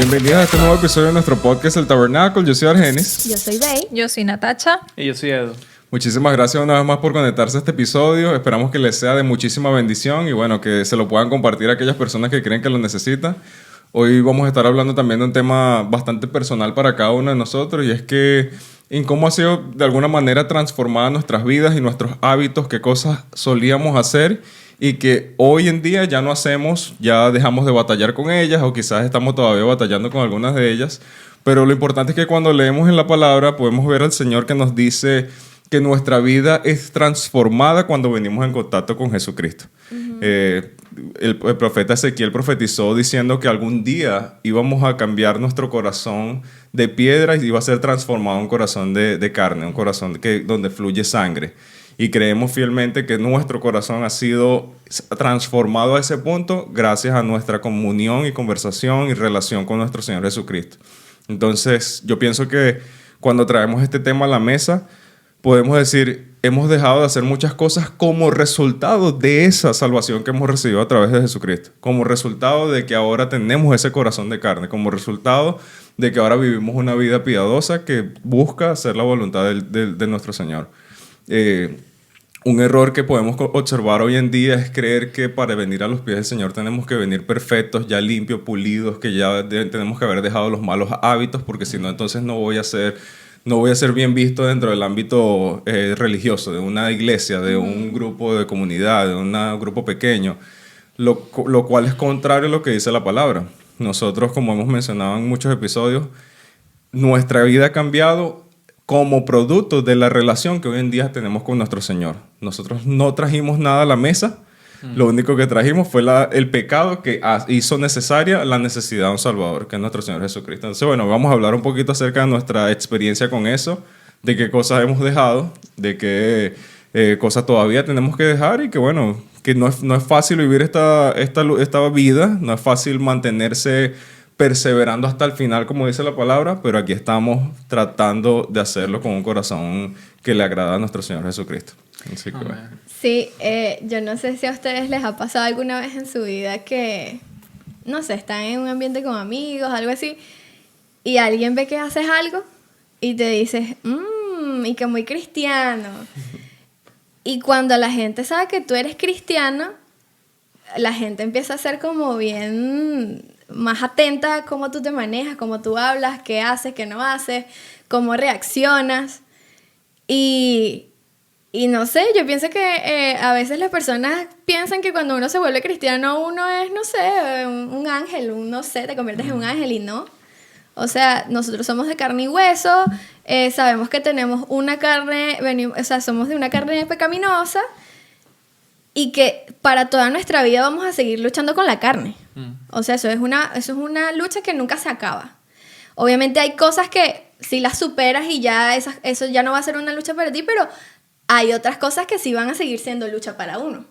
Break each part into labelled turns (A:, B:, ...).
A: Bienvenidos a este nuevo episodio de nuestro podcast El Tabernáculo. Yo soy Argenis.
B: Yo soy Bey.
C: Yo soy Natacha.
D: Y yo soy Edu.
A: Muchísimas gracias una vez más por conectarse a este episodio. Esperamos que les sea de muchísima bendición y bueno, que se lo puedan compartir a aquellas personas que creen que lo necesitan. Hoy vamos a estar hablando también de un tema bastante personal para cada uno de nosotros y es que en cómo ha sido de alguna manera transformada nuestras vidas y nuestros hábitos, qué cosas solíamos hacer y que hoy en día ya no hacemos, ya dejamos de batallar con ellas o quizás estamos todavía batallando con algunas de ellas. Pero lo importante es que cuando leemos en la palabra podemos ver al Señor que nos dice que nuestra vida es transformada cuando venimos en contacto con Jesucristo. El profeta Ezequiel profetizó diciendo que algún día íbamos a cambiar nuestro corazón de piedra y iba a ser transformado en un corazón de carne, un corazón donde fluye sangre. Y creemos fielmente que nuestro corazón ha sido transformado a ese punto gracias a nuestra comunión y conversación y relación con nuestro Señor Jesucristo. Entonces, yo pienso que cuando traemos este tema a la mesa, podemos decir, hemos dejado de hacer muchas cosas como resultado de esa salvación que hemos recibido a través de Jesucristo, como resultado de que ahora tenemos ese corazón de carne, como resultado de que ahora vivimos una vida piadosa que busca hacer la voluntad de nuestro Señor. Un error que podemos observar hoy en día es creer que para venir a los pies del Señor tenemos que venir perfectos, ya limpios, pulidos, que ya tenemos que haber dejado los malos hábitos, porque si no, entonces no voy a ser bien visto dentro del ámbito religioso, de una iglesia, de un grupo de comunidad, de un grupo pequeño, lo cual es contrario a lo que dice la palabra. Nosotros, como hemos mencionado en muchos episodios, nuestra vida ha cambiado como producto de la relación que hoy en día tenemos con nuestro Señor. Nosotros no trajimos nada a la mesa, lo único que trajimos fue el pecado que hizo necesaria la necesidad de un Salvador, que es nuestro Señor Jesucristo. Entonces, bueno, vamos a hablar un poquito acerca de nuestra experiencia con eso, de qué cosas hemos dejado, de qué cosas todavía tenemos que dejar y que, bueno, que no es fácil vivir esta vida, no es fácil mantenerse perseverando hasta el final, como dice la palabra, pero aquí estamos tratando de hacerlo con un corazón que le agrada a nuestro Señor Jesucristo. Así que,
B: Sí, yo no sé si a ustedes les ha pasado alguna vez en su vida que, no sé, están en un ambiente con amigos, algo así, y alguien ve que haces algo y te dices, y que muy cristiano. Y cuando la gente sabe que tú eres cristiano, la gente empieza a ser como bien más atenta a cómo tú te manejas, cómo tú hablas, qué haces, qué no haces, cómo reaccionas. Y no sé, yo pienso que a veces las personas piensan que cuando uno se vuelve cristiano uno es, no sé, un ángel, no sé, te conviertes en un ángel y no. O sea, nosotros somos de carne y hueso, sabemos que tenemos una carne, somos de una carne pecaminosa y que para toda nuestra vida vamos a seguir luchando con la carne. O sea, eso es una lucha que nunca se acaba. Obviamente hay cosas que si las superas y ya eso ya no va a ser una lucha para ti, pero hay otras cosas que sí van a seguir siendo lucha para uno.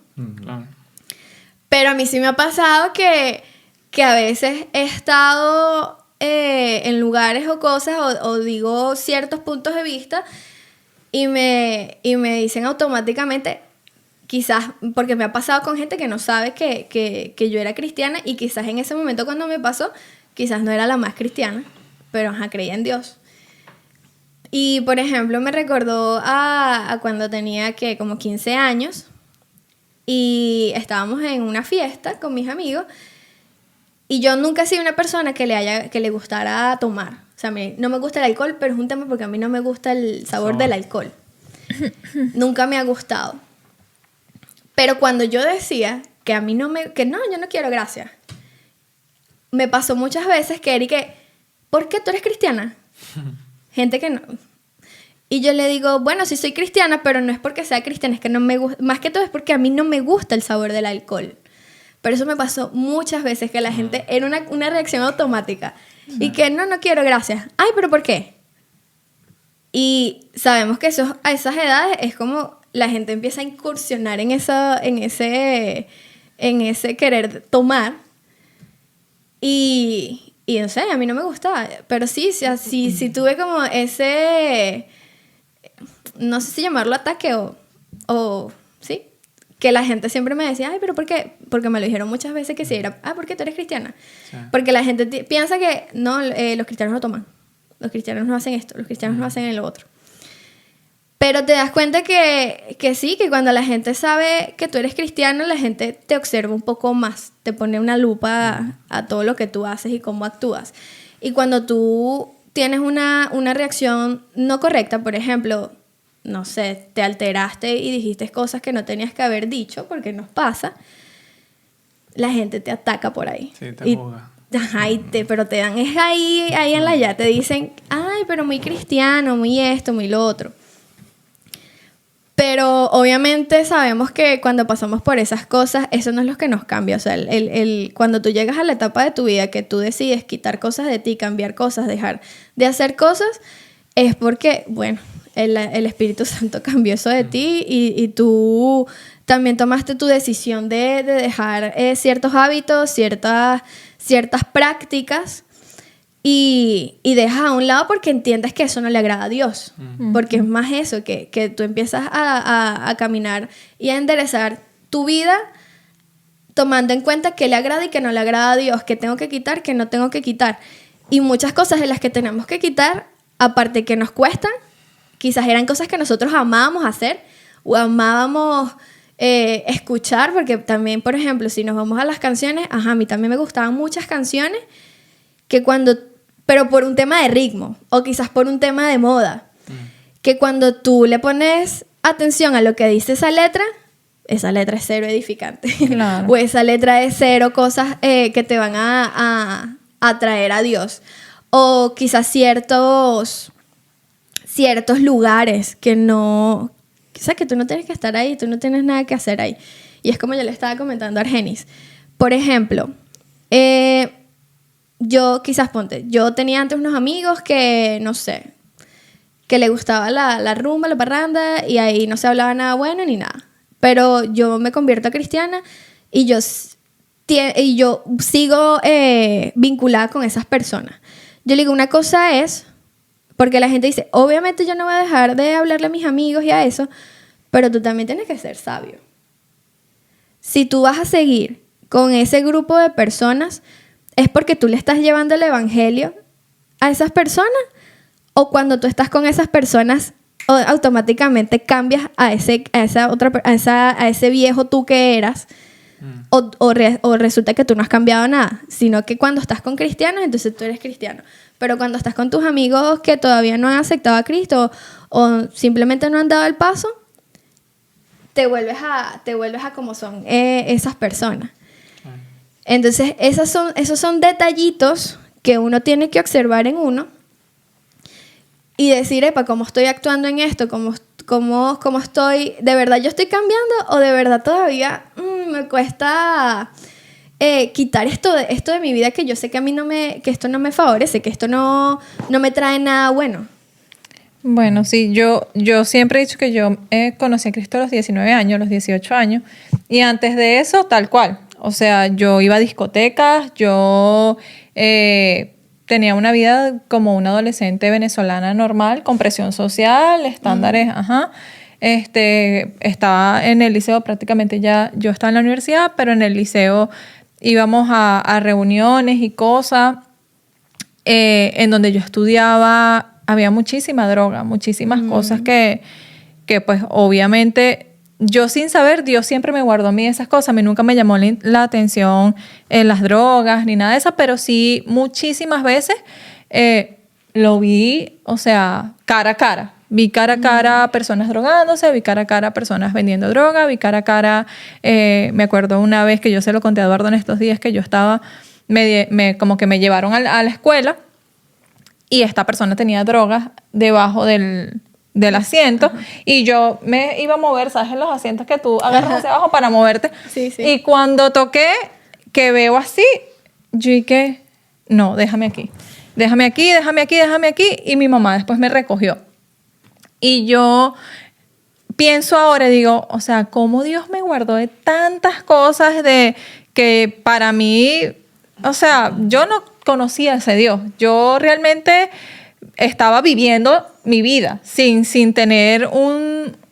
B: Pero a mí sí me ha pasado que a veces he estado en lugares o cosas o digo ciertos puntos de vista y me dicen automáticamente, quizás porque me ha pasado con gente que no sabe que yo era cristiana y quizás en ese momento cuando me pasó, quizás no era la más cristiana, pero creía en Dios. Y, por ejemplo, me recordó a cuando tenía como 15 años y estábamos en una fiesta con mis amigos y yo nunca he sido una persona que le gustara tomar. O sea, a mí no me gusta el alcohol, pero es un tema porque a mí no me gusta el sabor del alcohol. Nunca me ha gustado. Pero cuando yo decía que a mí yo no quiero, gracias, me pasó muchas veces que Eric, ¿por qué tú eres cristiana? Gente que no. Y yo le digo, bueno, sí soy cristiana, pero no es porque sea cristiana, es que no me gusta, más que todo es porque a mí no me gusta el sabor del alcohol. Pero eso me pasó muchas veces, que la gente era una reacción automática. Y que no quiero, gracias. Ay, ¿pero por qué? Y sabemos que a esas edades es como la gente empieza a incursionar en ese querer tomar. Y no sé, a mí no me gustaba. Pero sí tuve como ese, no sé si llamarlo ataque o sí, que la gente siempre me decía, ay, pero ¿por qué? Porque me lo dijeron muchas veces que sí era, ¿por qué tú eres cristiana? Sí. Porque la gente piensa que no, los cristianos no toman, los cristianos no hacen esto, los cristianos no hacen lo otro. Pero te das cuenta que sí, que cuando la gente sabe que tú eres cristiano, la gente te observa un poco más, te pone una lupa a todo lo que tú haces y cómo actúas. Y cuando tú tienes una reacción no correcta, por ejemplo, no sé, te alteraste y dijiste cosas que no tenías que haber dicho, porque nos pasa, la gente te ataca por ahí.
C: Sí, te juzga.
B: Ajá, pero te dan, es ahí en la ya, te dicen, ay, pero muy cristiano, muy esto, muy lo otro. Pero obviamente sabemos que cuando pasamos por esas cosas, eso no es lo que nos cambia. O sea, cuando tú llegas a la etapa de tu vida que tú decides quitar cosas de ti, cambiar cosas, dejar de hacer cosas, es porque, bueno, el Espíritu Santo cambió eso de ti y tú también tomaste tu decisión de dejar ciertos hábitos, ciertas prácticas y dejas a un lado porque entiendes que eso no le agrada a Dios. Porque es más eso, que tú empiezas a caminar y a enderezar tu vida tomando en cuenta qué le agrada y qué no le agrada a Dios, qué tengo que quitar, qué no tengo que quitar. Y muchas cosas de las que tenemos que quitar, aparte que nos cuestan, quizás eran cosas que nosotros amábamos hacer o amábamos escuchar, porque también, por ejemplo, si nos vamos a las canciones, a mí también me gustaban muchas canciones pero por un tema de ritmo o quizás por un tema de moda, que cuando tú le pones atención a lo que dice esa letra es cero edificante. Claro. O esa letra es cero cosas que te van a atraer a Dios. O quizás ciertos lugares que no... O sea, que tú no tienes que estar ahí, tú no tienes nada que hacer ahí. Y es como yo le estaba comentando a Argenis. Por ejemplo, yo tenía antes unos amigos que, no sé, que le gustaba la rumba, la parranda, y ahí no se hablaba nada bueno ni nada. Pero yo me convierto a cristiana y yo sigo vinculada con esas personas. Yo le digo, una cosa es, porque la gente dice, obviamente yo no voy a dejar de hablarle a mis amigos y a eso, pero tú también tienes que ser sabio. Si tú vas a seguir con ese grupo de personas, ¿es porque tú le estás llevando el evangelio a esas personas? ¿O cuando tú estás con esas personas automáticamente cambias a ese viejo tú que eras? O resulta que tú no has cambiado nada, sino que cuando estás con cristianos, entonces tú eres cristiano. Pero cuando estás con tus amigos que todavía no han aceptado a Cristo o simplemente no han dado el paso, te vuelves a como son esas personas. Entonces, esos son detallitos que uno tiene que observar en uno y decir, ¿cómo estoy actuando en esto? ¿Cómo estoy? ¿De verdad yo estoy cambiando o de verdad todavía me cuesta quitar esto de mi vida, que yo sé que a mí que esto no me favorece, que esto no me trae nada bueno?
D: Bueno, sí, yo siempre he dicho que yo conocí a Cristo a los 19 años, a los 18 años, y antes de eso, tal cual. O sea, yo iba a discotecas, yo tenía una vida como una adolescente venezolana normal, con presión social, estándares, estaba en el liceo prácticamente ya, yo estaba en la universidad, pero en el liceo íbamos a reuniones y cosas, en donde yo estudiaba, había muchísima droga, muchísimas cosas que pues obviamente yo sin saber, Dios siempre me guardó a mí esas cosas. A mí nunca me llamó la atención las drogas ni nada de eso, pero sí muchísimas veces lo vi, o sea, cara a cara. Vi cara a cara personas drogándose, vi cara a cara personas vendiendo droga, vi cara a cara, me acuerdo una vez que yo se lo conté a Eduardo en estos días, que yo estaba, como que me llevaron a la escuela y esta persona tenía drogas debajo del asiento, y yo me iba a mover, ¿sabes? En los asientos que tú agarras hacia abajo para moverte.
B: Sí.
D: Y cuando toqué, que veo así, yo dije, no, déjame aquí, y mi mamá después me recogió. Y yo pienso ahora, digo, o sea, cómo Dios me guardó de tantas cosas de que para mí, o sea, yo no conocía a ese Dios. Yo realmente estaba viviendo mi vida sin tener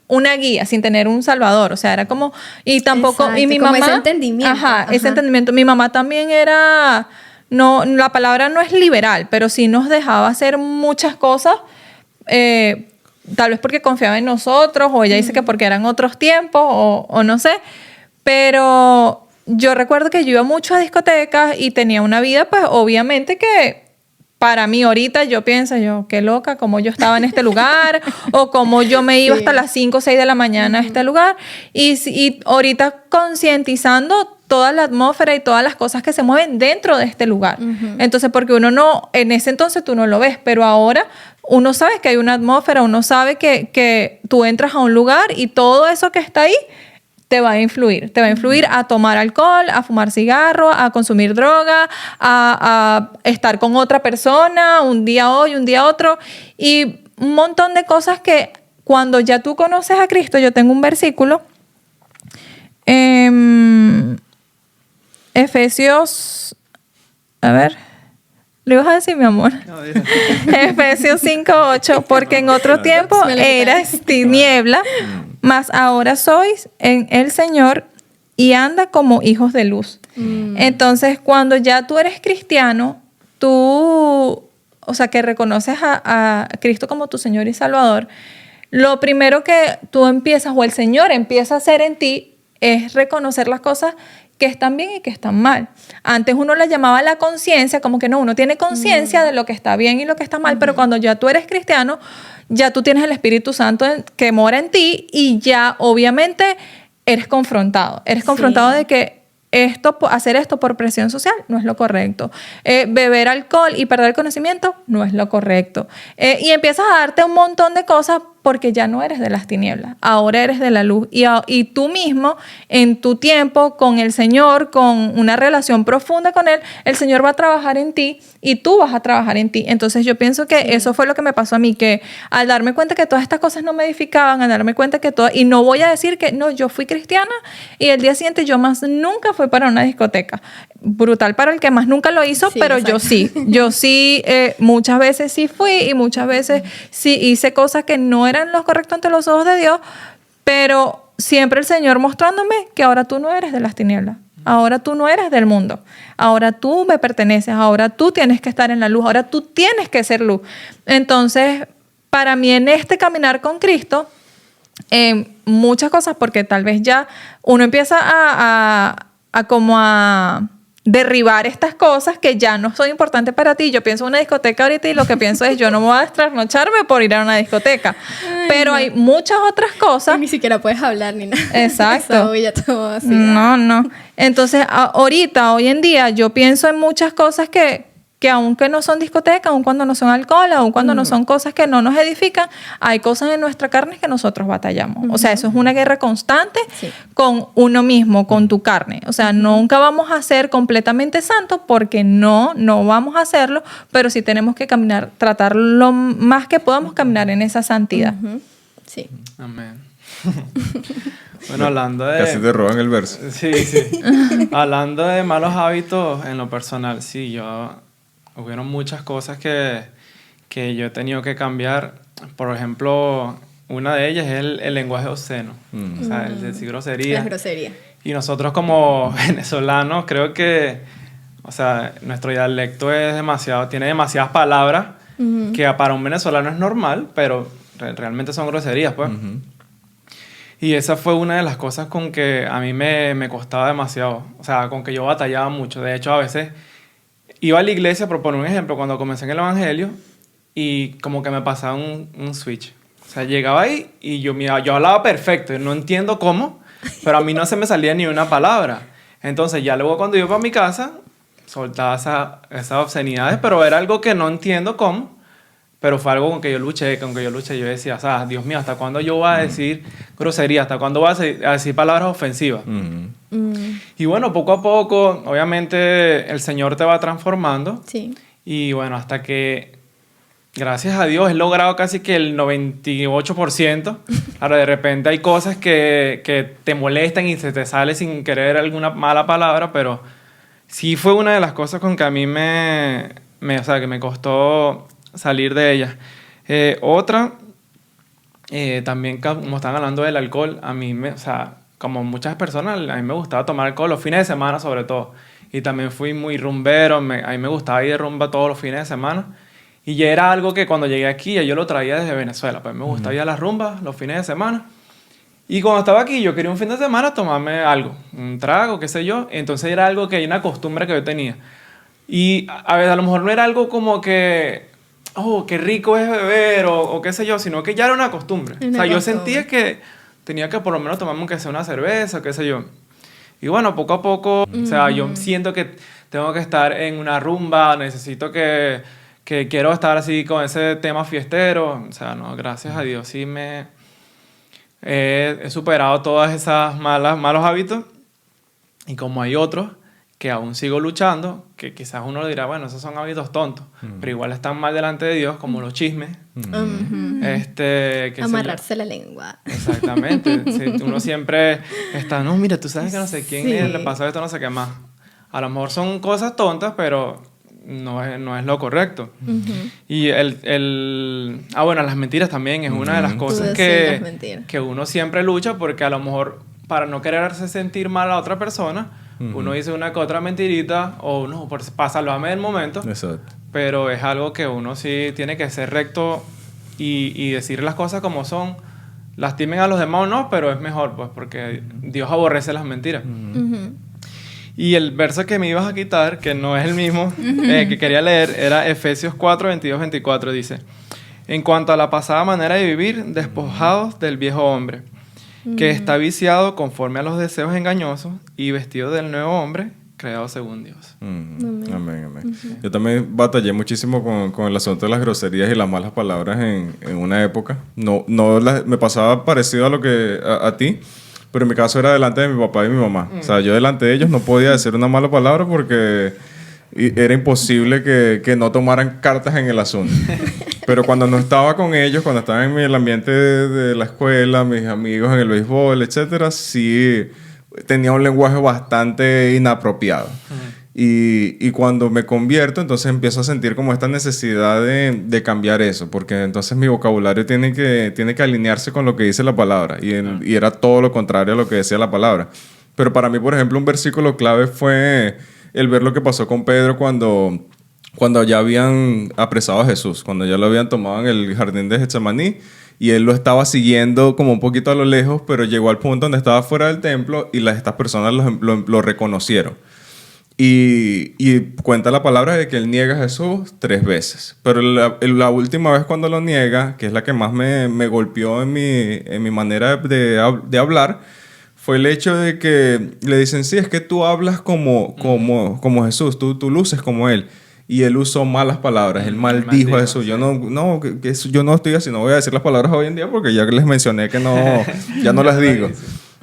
D: una guía, sin tener un salvador. O sea, era como... Y tampoco...
B: Exacto,
D: y mi
B: como
D: mamá...
B: ese entendimiento.
D: Ajá, ese
B: Ajá.
D: entendimiento. Mi mamá también era... No, la palabra no es liberal, pero sí nos dejaba hacer muchas cosas. Tal vez porque confiaba en nosotros, o ella dice que porque eran otros tiempos, o no sé. Pero yo recuerdo que yo iba mucho a discotecas y tenía una vida, pues obviamente que para mí ahorita yo pienso, qué loca, cómo yo estaba en este lugar, o cómo yo me iba
B: Sí.
D: hasta las 5 o 6 de la mañana a este lugar. Y ahorita concientizando toda la atmósfera y todas las cosas que se mueven dentro de este lugar. Entonces, porque uno no, en ese entonces tú no lo ves, pero ahora uno sabe que hay una atmósfera, uno sabe que tú entras a un lugar y todo eso que está ahí te va a influir. Te va a influir a tomar alcohol, a fumar cigarro, a consumir droga, a estar con otra persona, un día hoy, un día otro. Y un montón de cosas que cuando ya tú conoces a Cristo, yo tengo un versículo, Efesios, a ver, ¿le ibas a decir, mi amor?
C: No, dile.
D: Efesios 5:8, porque en otro tiempo
B: Me lo quitaron.
D: eras tiniebla, mas ahora sois en el Señor y anda como hijos de luz. Entonces, cuando ya tú eres cristiano, tú, o sea, que reconoces a Cristo como tu Señor y Salvador, lo primero que tú empiezas, o el Señor empieza a hacer en ti, es reconocer las cosas que están bien y que están mal. Antes uno la llamaba la conciencia, como que no, uno tiene conciencia de lo que está bien y lo que está mal, pero cuando ya tú eres cristiano, ya tú tienes el Espíritu Santo que mora en ti y ya obviamente eres confrontado. Eres confrontado de que hacer esto por presión social no es lo correcto. Beber alcohol y perder el conocimiento no es lo correcto. Y empiezas a darte un montón de cosas porque ya no eres de las tinieblas, ahora eres de la luz. Y tú mismo, en tu tiempo con el Señor, con una relación profunda con Él, el Señor va a trabajar en ti y tú vas a trabajar en ti. Entonces yo pienso que eso fue lo que me pasó a mí, que al darme cuenta que todas estas cosas no me edificaban, al darme cuenta que todo, y no voy a decir que no, yo fui cristiana y el día siguiente yo más nunca fui para una discoteca. Brutal para el que más nunca lo hizo,
B: Sí,
D: pero
B: exacto.
D: yo sí, muchas veces sí fui y muchas veces sí hice cosas que no eran lo correcto ante los ojos de Dios, pero siempre el Señor mostrándome que ahora tú no eres de las tinieblas, ahora tú no eres del mundo, ahora tú me perteneces, ahora tú tienes que estar en la luz, ahora tú tienes que ser luz. Entonces, para mí en este caminar con Cristo, muchas cosas, porque tal vez ya uno empieza a como a derribar estas cosas que ya no son importantes para ti. Yo pienso en una discoteca ahorita y lo que pienso es yo no me voy a trasnocharme por ir a una discoteca. Pero hay muchas otras cosas.
B: Ni siquiera puedes hablar ni nada.
D: Exacto.
B: Eso, ya todo así.
D: No. Entonces, ahorita, hoy en día, yo pienso en muchas cosas que aunque no son discotecas, aun cuando no son alcohol, aun cuando no son cosas que no nos edifican, hay cosas en nuestra carne que nosotros batallamos. O sea, eso es una guerra constante
B: Sí.
D: con uno mismo, con tu carne. O sea, nunca vamos a ser completamente santos porque no vamos a hacerlo, pero sí tenemos que caminar, tratar lo más que podamos caminar en esa santidad.
B: Sí.
C: Amén. Bueno, hablando de...
A: Casi te roban el verso.
C: Sí. Hablando de malos hábitos en lo personal, sí, hubieron muchas cosas que yo he tenido que cambiar. Por ejemplo, una de ellas es el lenguaje obsceno, o sea, el decir groserías.
B: Las groserías.
C: Y nosotros como venezolanos creo que, o sea, nuestro dialecto tiene demasiadas palabras que para un venezolano es normal, pero realmente son groserías, pues. Y esa fue una de las cosas con que a mí me costaba demasiado, o sea, con que yo batallaba mucho. De hecho, a veces iba a la iglesia, por poner un ejemplo, cuando comencé en el evangelio, y como que me pasaba un switch. O sea, llegaba ahí y yo hablaba perfecto, no entiendo cómo, pero a mí no se me salía ni una palabra. Entonces, ya luego cuando iba para mi casa, soltaba esas obscenidades, pero era algo que no entiendo cómo, pero fue algo con que yo luché. Yo decía, o sea, Dios mío, ¿hasta cuándo yo voy a decir grosería? ¿Hasta cuándo voy a decir palabras ofensivas? Y bueno, poco a poco, obviamente, el Señor te va transformando.
B: Sí.
C: Y bueno, hasta que, gracias a Dios, he logrado casi que el 98%. Ahora, de repente hay cosas que te molestan y se te sale sin querer alguna mala palabra, pero sí fue una de las cosas con que a mí o sea, que me costó salir de ella. Otra También, como están hablando del alcohol, o sea, como muchas personas, a mí me gustaba tomar alcohol los fines de semana sobre todo. Y también fui muy rumbero, a mí me gustaba ir de rumba todos los fines de semana. Y ya era algo que cuando llegué aquí, ya yo lo traía desde Venezuela. Pues me gustaba ir a las rumbas los fines de semana. Y cuando estaba aquí, yo quería un fin de semana tomarme algo, un trago, qué sé yo. Entonces era algo que hay una costumbre que yo tenía. Y a ver, a lo mejor no era algo como que, oh, qué rico es beber o qué sé yo, sino que ya era una costumbre. O sea, yo sentía que tenía que por lo menos tomarme aunque sea una cerveza, qué sé yo. Y bueno, poco a poco, o sea, yo siento que tengo que estar en una rumba, necesito que quiero estar así con ese tema fiestero. O sea, no, gracias a Dios sí he superado todas esas malos hábitos. Y como hay otros que aún sigo luchando, que quizás uno dirá, bueno, esos son hábitos tontos, pero igual están mal delante de Dios, como los chismes.
B: Amarrarse la lengua.
C: Exactamente. Sí, uno siempre está, no, mira, tú sabes que no sé quién le pasó esto, no sé qué más. A lo mejor son cosas tontas, pero no es lo correcto. Y bueno, las mentiras también es una de las cosas que uno siempre lucha, porque a lo mejor para no quererse sentir mal a otra persona, uno dice una que otra mentirita o no, para salvarme del momento.
A: Exacto.
C: Pero es algo que uno sí tiene que ser recto y decir las cosas como son. Lastimen a los demás o no, pero es mejor, pues, porque Dios aborrece las mentiras. Y el verso que me ibas a quitar, que no es el mismo, que quería leer, era Efesios 4, 22, 24. Dice: en cuanto a la pasada manera de vivir, despojados del viejo hombre, que está viciado conforme a los deseos engañosos y vestido del nuevo hombre, creado según Dios.
A: Amén. Yo también batallé muchísimo con el asunto de las groserías y las malas palabras en una época. Me pasaba parecido a lo que a ti, pero en mi caso era delante de mi papá y mi mamá. O sea, yo delante de ellos no podía decir una mala palabra porque era imposible que no tomaran cartas en el asunto. Pero cuando no estaba con ellos, cuando estaba en el ambiente de la escuela, mis amigos en el béisbol, etcétera, sí tenía un lenguaje bastante inapropiado. Y cuando me convierto, entonces empiezo a sentir como esta necesidad de cambiar eso, porque entonces mi vocabulario tiene que alinearse con lo que dice la palabra, y era todo lo contrario a lo que decía la palabra. Pero para mí, por ejemplo, un versículo clave fue el ver lo que pasó con Pedro cuando ya habían apresado a Jesús, cuando ya lo habían tomado en el jardín de Getsemaní, y él lo estaba siguiendo como un poquito a lo lejos, pero llegó al punto donde estaba fuera del templo y estas personas lo reconocieron. Y cuenta la palabra de que él niega a Jesús 3 veces. Pero la última vez cuando lo niega, que es la que más me golpeó en mi manera de hablar, fue el hecho de que le dicen, sí, es que tú hablas como Jesús, tú luces como él. Y él usó malas palabras, él maldijo a Jesús. Sí. Yo no estoy así, no voy a decir las palabras hoy en día porque ya les mencioné que ya no las digo.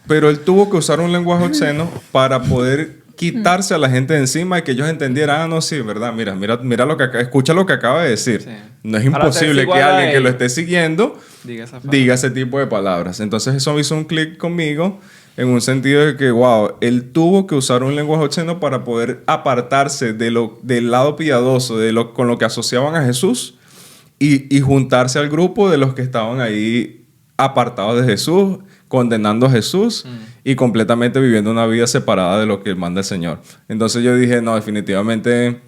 A: Pero él tuvo que usar un lenguaje obsceno para poder quitarse a la gente de encima y que ellos entendieran, no, sí, verdad, mira lo que escucha lo que acaba de decir. Sí. No es imposible que alguien que lo esté siguiendo diga ese tipo de palabras. Entonces eso hizo un clic conmigo en un sentido de que, wow, él tuvo que usar un lenguaje obsceno para poder apartarse del lado piadoso, con lo que asociaban a Jesús y juntarse al grupo de los que estaban ahí apartados de Jesús, condenando a Jesús y completamente viviendo una vida separada de lo que manda el Señor. Entonces yo dije, no, definitivamente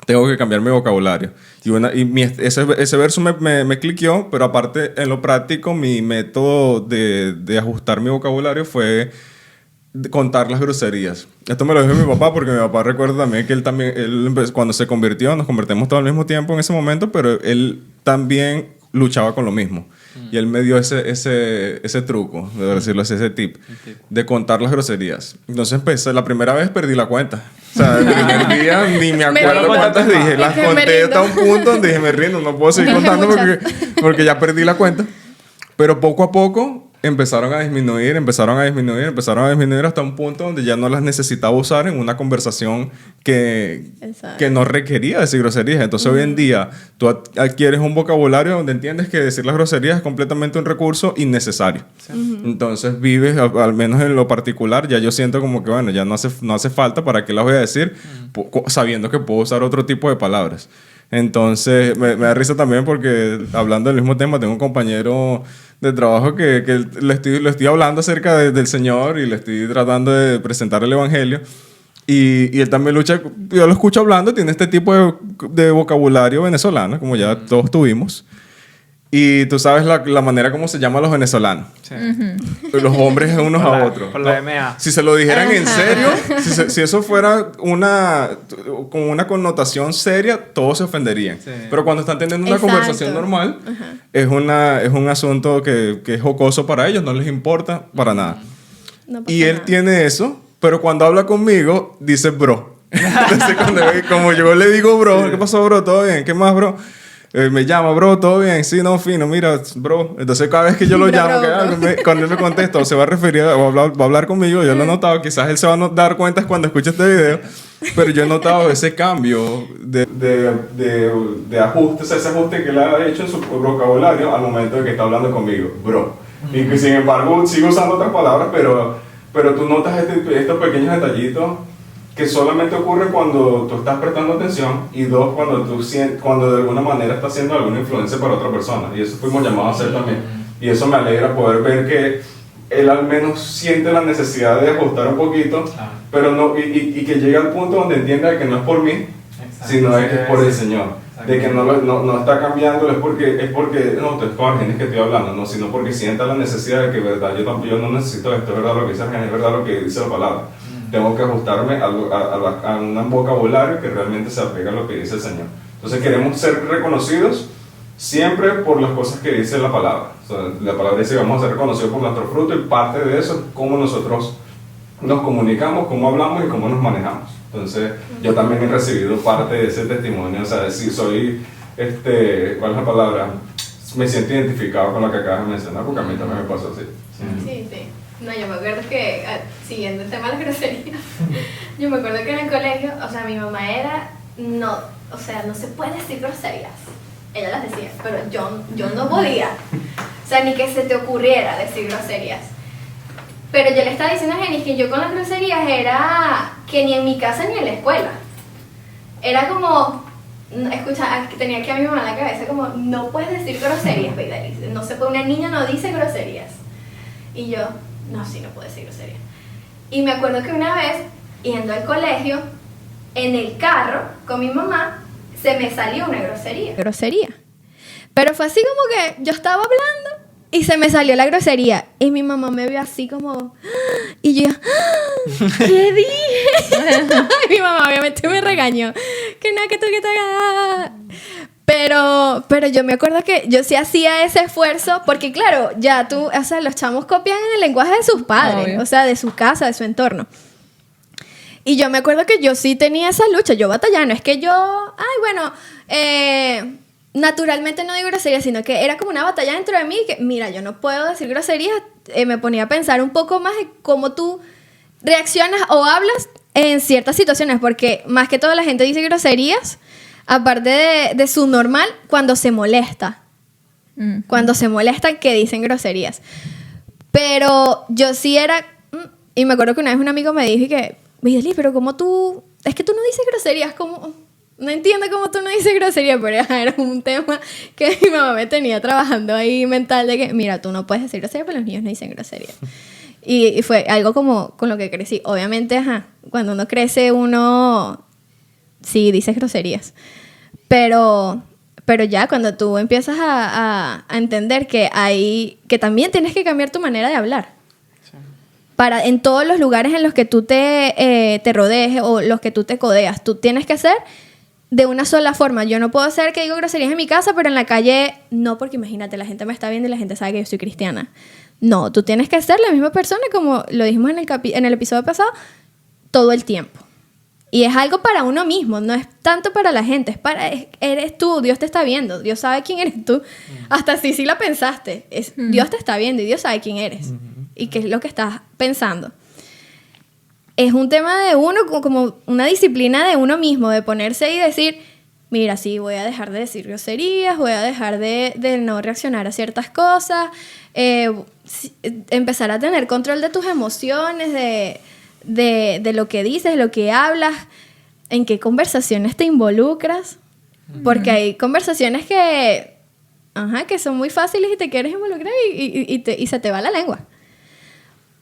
A: tengo que cambiar mi vocabulario. Ese verso me cliqueó, pero aparte, en lo práctico, mi método de ajustar mi vocabulario fue contar las groserías. Esto me lo dijo mi papá, porque mi papá recuerda también que él cuando se convirtió, nos convertimos todos al mismo tiempo en ese momento, pero él también luchaba con lo mismo. Y él me dio ese truco, de decirlo así, ese tip, de contar las groserías. Entonces la primera vez perdí la cuenta. O sea, el primer día ni me acuerdo cuántas dije. Las conté hasta un punto donde dije, me rindo, no puedo seguir contando porque ya perdí la cuenta. Pero poco a poco empezaron a disminuir hasta un punto donde ya no las necesitaba usar en una conversación que no requería decir groserías. Entonces hoy en día tú adquieres un vocabulario donde entiendes que decir las groserías es completamente un recurso innecesario. Entonces vives, al menos en lo particular, ya yo siento como que bueno, ya no hace falta, ¿para qué las voy a decir? Sabiendo que puedo usar otro tipo de palabras. Entonces, me da risa también porque hablando del mismo tema, tengo un compañero de trabajo que le estoy hablando acerca del Señor y le estoy tratando de presentar el Evangelio. Y él también lucha, yo lo escucho hablando, tiene este tipo de vocabulario venezolano, como ya todos tuvimos. Y tú sabes la manera como se llaman los venezolanos.
C: Sí.
A: Los hombres unos a otros.
C: Por la MA.
A: Si se lo dijeran en
B: Ajá.
A: serio, si eso fuera con una connotación seria, todos se ofenderían.
C: Sí.
A: Pero cuando están teniendo una
B: Exacto.
A: conversación normal, es un asunto que es jocoso para ellos, no les importa para nada.
B: No pasa
A: Y él
B: nada.
A: tiene eso, pero cuando habla conmigo, dice bro. Entonces, como yo le digo bro, ¿qué pasó, bro? ¿Todo bien? ¿Qué más, bro? Me llama, bro, ¿todo bien? Sí, no, fino, mira, bro. Entonces, cada vez que yo lo
B: Bro,
A: llamo,
B: bro.
A: cuando él me contesta o se va a referir o va a hablar conmigo, yo lo he notado. Quizás él se va a dar cuenta cuando escuche este video, pero yo he notado ese cambio de ajuste, o sea, ese ajuste que él ha hecho en su vocabulario al momento de que está hablando conmigo, bro. Y que, sin embargo, sigo usando otras palabras, pero tú notas estos pequeños detallitos que solamente ocurre cuando tú estás prestando atención y dos, cuando de alguna manera estás haciendo alguna influencia para otra persona. Y eso fuimos llamados a hacer también. Y eso me alegra poder ver que él al menos siente la necesidad de ajustar un poquito,
C: Claro.
A: pero no, y que llegue al punto donde entienda que no es por mí,
C: Exacto.
A: sino es por el
C: Sí.
A: Señor.
C: Exacto.
A: De que no está cambiando, es porque no, tú es con Argenis que estoy hablando, no, sino porque sienta la necesidad de que, verdad, yo no necesito esto, es verdad lo que dice Argenis, es verdad lo que dice la palabra. Tengo que ajustarme a un vocabulario que realmente se apega a lo que dice el Señor. Entonces queremos ser reconocidos siempre por las cosas que dice la palabra. O sea, la palabra dice que vamos a ser reconocidos por nuestro fruto y parte de eso es cómo nosotros nos comunicamos, cómo hablamos y cómo nos manejamos. Entonces yo también he recibido parte de ese testimonio, o sea, si soy, ¿cuál es la palabra? Me siento identificado con lo que acabas de mencionar porque a mí también me pasó así.
B: Sí, sí. No, yo me acuerdo que, siguiendo el tema de las groserías, yo me acuerdo que en el colegio, o sea, mi mamá era, no se puede decir groserías. Ella las decía, pero yo no podía. O sea, ni que se te ocurriera decir groserías. Pero yo le estaba diciendo a Genis que yo con las groserías era que ni en mi casa ni en la escuela. Era como, escucha, tenía que a mi mamá en la cabeza como, no puedes decir groserías, Beidari. No se puede, una niña no dice groserías. Y yo, no, sí, no puedo decir groserías. Y me acuerdo que una vez, yendo al colegio, en el carro con mi mamá, se me salió una grosería. Pero fue así como que yo estaba hablando y se me salió la grosería. Y mi mamá me vio así como... Y yo, ¿qué dije? Y mi mamá obviamente me regañó. Que no, que tú que te... Pero yo me acuerdo que yo sí hacía ese esfuerzo, porque claro, ya tú, o sea, los chamos copian en el lenguaje de sus padres,
D: Obvio.
B: o sea, de su casa, de su entorno. Y yo me acuerdo que yo sí tenía esa lucha, yo batallaba, no es que yo, naturalmente no digo groserías, sino que era como una batalla dentro de mí, que mira, yo no puedo decir groserías, me ponía a pensar un poco más en cómo tú reaccionas o hablas en ciertas situaciones, porque más que todo la gente dice groserías, aparte de su normal, cuando se molesta. Cuando se molestan que dicen groserías. Pero yo sí era... Y me acuerdo que una vez un amigo me dijo que... Vidalí, pero como tú... Es que tú no dices groserías, como... No entiendo cómo tú no dices groserías, pero era un tema que mi mamá me tenía trabajando ahí mental de que, mira, tú no puedes decir groserías, pero los niños no dicen groserías. Y fue algo como con lo que crecí. Obviamente, cuando uno crece, uno... Sí, dices groserías. Pero ya cuando tú empiezas a entender que también tienes que cambiar tu manera de hablar.
C: Sí.
B: Para en todos los lugares en los que tú te rodees o los que tú te codeas, tú tienes que ser de una sola forma. Yo no puedo hacer que digo groserías en mi casa, pero en la calle no, porque imagínate, la gente me está viendo y la gente sabe que yo soy cristiana. No, tú tienes que ser la misma persona, como lo dijimos en el episodio pasado, todo el tiempo. Y es algo para uno mismo, no es tanto para la gente, eres tú, Dios te está viendo, Dios sabe quién eres tú. Hasta si la pensaste, Dios te está viendo y Dios sabe quién eres y qué es lo que estás pensando. Es un tema de uno, como una disciplina de uno mismo, de ponerse y decir, mira, sí, voy a dejar de decir groserías, voy a dejar de no reaccionar a ciertas cosas, empezar a tener control de tus emociones, de lo que dices, de lo que hablas, en qué conversaciones te involucras. Porque hay conversaciones que son muy fáciles y te quieres involucrar y se te va la lengua.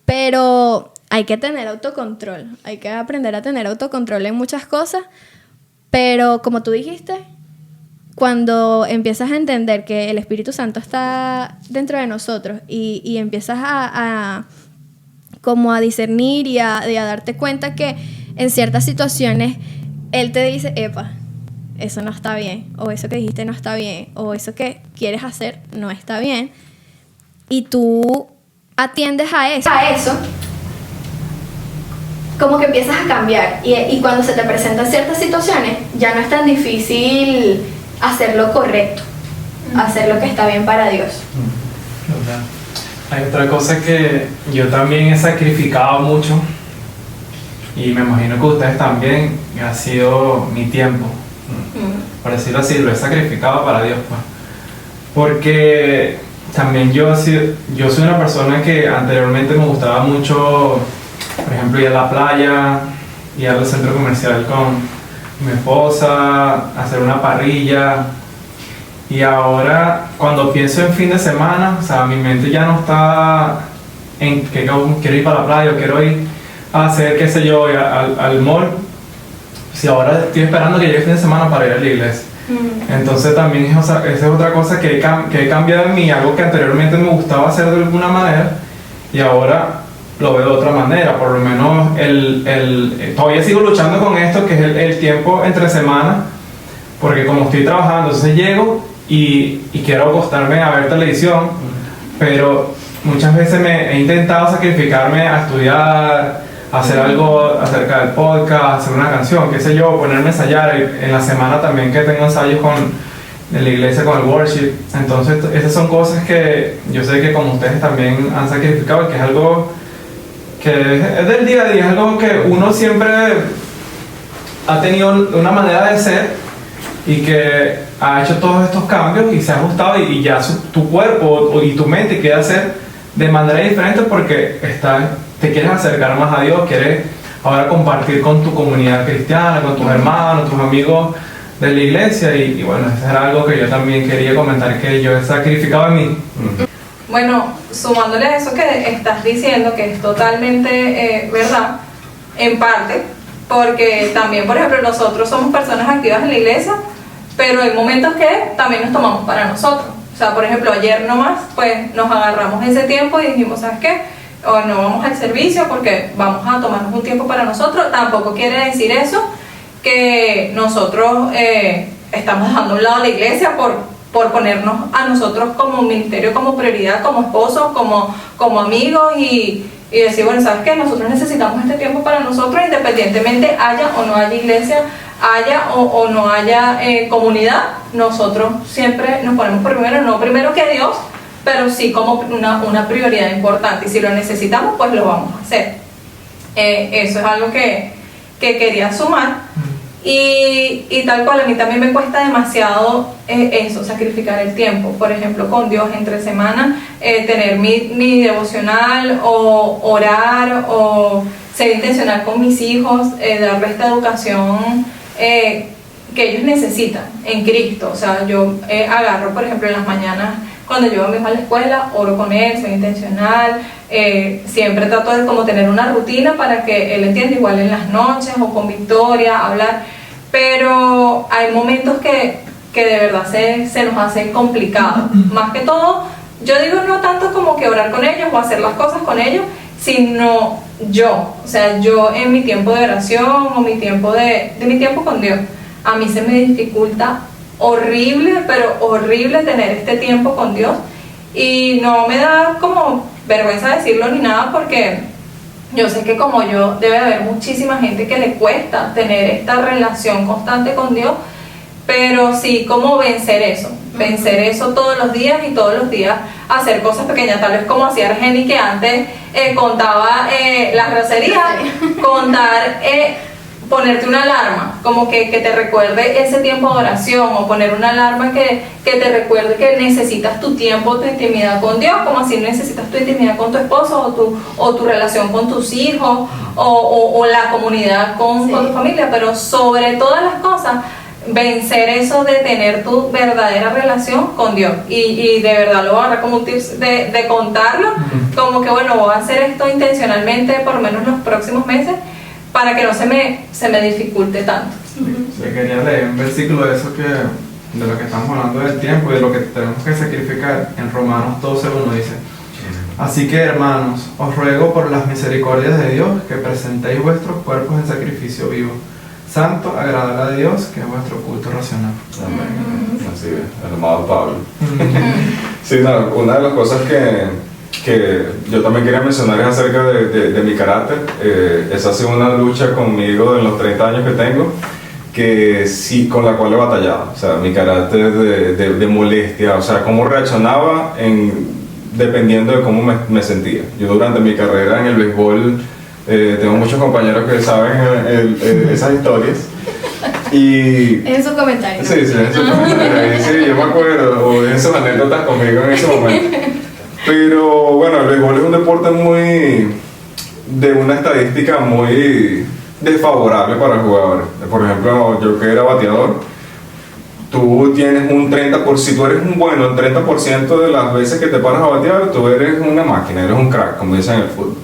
B: Pero hay que tener autocontrol, hay que aprender a tener autocontrol en muchas cosas, pero como tú dijiste, cuando empiezas a entender que el Espíritu Santo está dentro de nosotros y empiezas como a discernir y a darte cuenta que en ciertas situaciones Él te dice, epa, eso no está bien, o eso que dijiste no está bien, o eso que quieres hacer no está bien, y tú atiendes a eso, como que empiezas a cambiar, y cuando se te presentan ciertas situaciones, ya no es tan difícil hacer lo correcto, hacer lo que está bien para Dios.
C: Hay otra cosa que yo también he sacrificado mucho, y me imagino que ustedes también, ha sido mi tiempo. Por decirlo así, lo he sacrificado para Dios, pues. Porque también yo soy una persona que anteriormente me gustaba mucho, por ejemplo, ir a la playa, ir al centro comercial con mi esposa, hacer una parrilla. Y ahora, cuando pienso en fin de semana, o sea, mi mente ya no está en que quiero ir para la playa o quiero ir a hacer, qué sé yo, al mall. Si ahora estoy esperando que llegue el fin de semana para ir a la iglesia. Entonces también esa es otra cosa que he cambiado en mí, algo que anteriormente me gustaba hacer de alguna manera y ahora lo veo de otra manera. Por lo menos todavía sigo luchando con esto, que es el tiempo entre semana, porque como estoy trabajando, entonces llego y quiero acostarme a ver televisión, pero muchas veces he intentado sacrificarme a estudiar, hacer algo acerca del podcast, hacer una canción, qué sé yo, ponerme a ensayar en la semana también, que tengo ensayos en la iglesia con el worship. Entonces esas son cosas que yo sé que como ustedes también han sacrificado y que es algo que es del día a día, es algo que uno siempre ha tenido una manera de ser y que ha hecho todos estos cambios y se ha ajustado y ya tu cuerpo y tu mente quiere hacer de manera diferente porque te quieres acercar más a Dios, quieres ahora compartir con tu comunidad cristiana, con tus hermanos, tus amigos de la iglesia y bueno, eso era algo que yo también quería comentar que yo he sacrificado en mí.
E: Bueno, sumándole a eso que estás diciendo, que es totalmente verdad, en parte, porque también, por ejemplo, nosotros somos personas activas en la iglesia, pero hay momentos que también nos tomamos para nosotros. O sea, por ejemplo, ayer nomás, pues nos agarramos ese tiempo y dijimos, ¿sabes qué? O no vamos al servicio porque vamos a tomarnos un tiempo para nosotros. Tampoco quiere decir eso que nosotros estamos dejando a un lado la iglesia por ponernos a nosotros como ministerio, como prioridad, como esposos, como amigos y decir, bueno, ¿sabes qué? Nosotros necesitamos este tiempo para nosotros, independientemente haya o no haya iglesia, haya o no haya comunidad. Nosotros siempre nos ponemos primero, no primero que Dios, pero sí como una prioridad importante, y si lo necesitamos, pues lo vamos a hacer. Eso es algo que quería sumar. Y tal cual, a mí también me cuesta demasiado eso, sacrificar el tiempo. Por ejemplo, con Dios entre semana, tener mi devocional o orar o ser intencional con mis hijos, darle esta educación que ellos necesitan en Cristo. O sea, yo agarro, por ejemplo, en las mañanas, cuando llevo a mi hijo a la escuela, oro con él, soy intencional, siempre trato de como tener una rutina para que él entienda, igual en las noches o con Victoria, hablar, pero hay momentos que de verdad se nos hace complicado. Más que todo, yo digo no tanto como que orar con ellos o hacer las cosas con ellos, sino yo en mi tiempo de oración o mi tiempo mi tiempo con Dios, a mí se me dificulta horrible, pero horrible tener este tiempo con Dios, y no me da como vergüenza decirlo ni nada, porque yo sé que como yo debe haber muchísima gente que le cuesta tener esta relación constante con Dios, pero sí como vencer eso todos los días y todos los días hacer cosas pequeñas, tal vez como hacía Argeni, que antes contaba las groserías, contar ponerte una alarma, como que te recuerde ese tiempo de oración, o poner una alarma que te recuerde que necesitas tu tiempo, tu intimidad con Dios, como así necesitas tu intimidad con tu esposo o tu relación con tus hijos o la comunidad con tu familia. Pero sobre todas las cosas, vencer eso de tener tu verdadera relación con Dios. Y de verdad lo voy a agarrar como un tips de contarlo, como que bueno, voy a hacer esto intencionalmente por lo menos los próximos meses para que no se me dificulte tanto.
C: Yo quería leer un versículo de eso de lo que estamos hablando del tiempo y de lo que tenemos que sacrificar. En Romanos 12:1 dice: así que, hermanos, os ruego por las misericordias de Dios que presentéis vuestros cuerpos en sacrificio vivo, santo, agradable a Dios, que es vuestro culto racional.
A: Amén. Así es, el amado Pablo. Sí, no, una de las cosas que yo también quería mencionar es acerca de mi carácter. Esa ha sido una lucha conmigo en los 30 años que tengo, que sí, con la cual he batallado. O sea, mi carácter de molestia, o sea, cómo reaccionaba dependiendo de cómo me sentía. Yo durante mi carrera en el béisbol, tengo muchos compañeros que saben esas historias. Y
B: En sus comentarios.
A: sí, en sus comentarios. Sí, yo me acuerdo, o en sus anécdotas conmigo en ese momento. Pero bueno, el béisbol es un deporte de una estadística muy desfavorable para el jugador. Por ejemplo, yo que era bateador, tú tienes un 30%, si tú eres un bueno, el 30% de las veces que te paras a batear, tú eres una máquina, eres un crack, como dicen en el fútbol.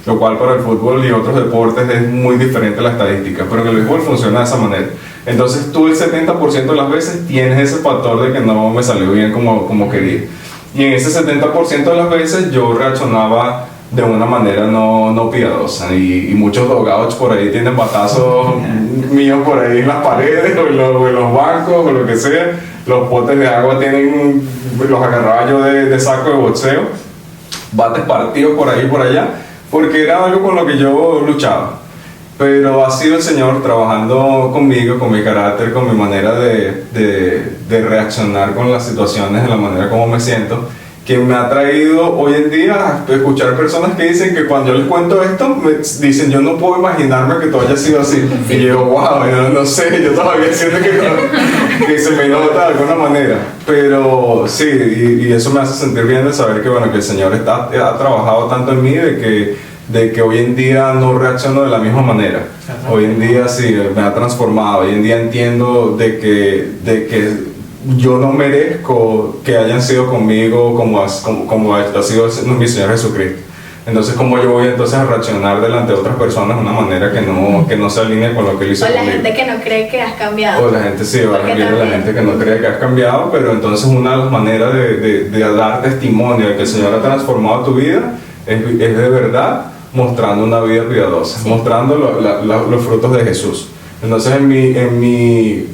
A: Lo cual para el fútbol y otros deportes es muy diferente la estadística, pero en el béisbol funciona de esa manera. Entonces tú el 70% de las veces tienes ese factor de que no me salió bien como quería. Y en ese 70% de las veces yo reaccionaba de una manera no piadosa. Y muchos dogouts por ahí tienen batazos míos por ahí en las paredes o en los bancos o lo que sea. Los potes de agua tienen, los agarraba yo de saco de boxeo. Bates partidos por ahí y por allá, porque era algo con lo que yo luchaba. Pero ha sido el Señor trabajando conmigo, con mi carácter, con mi manera de reaccionar con las situaciones, de la manera como me siento, que me ha traído hoy en día a escuchar personas que dicen que cuando yo les cuento esto, me dicen, yo no puedo imaginarme que tú hayas sido así. Y yo, wow, no sé, yo todavía siento que se me nota de alguna manera. Pero sí, y eso me hace sentir bien de saber que, bueno, que el Señor ha trabajado tanto en mí de que hoy en día no reacciono de la misma manera. Hoy en día sí, me ha transformado. Hoy en día entiendo de que yo no merezco que hayan sido conmigo como ha sido mi Señor Jesucristo. Entonces, ¿cómo yo voy entonces a reaccionar delante de otras personas de una manera que no se alinee con lo que Él hizo conmigo?
B: O la gente que no cree que has cambiado.
A: O la gente, sí, va a
B: Porque
A: la gente que no cree que has cambiado, pero entonces una de las maneras de dar testimonio de que el Señor ha transformado tu vida es de verdad mostrando una vida piadosa, sí, mostrando los frutos de Jesús. Entonces, en mi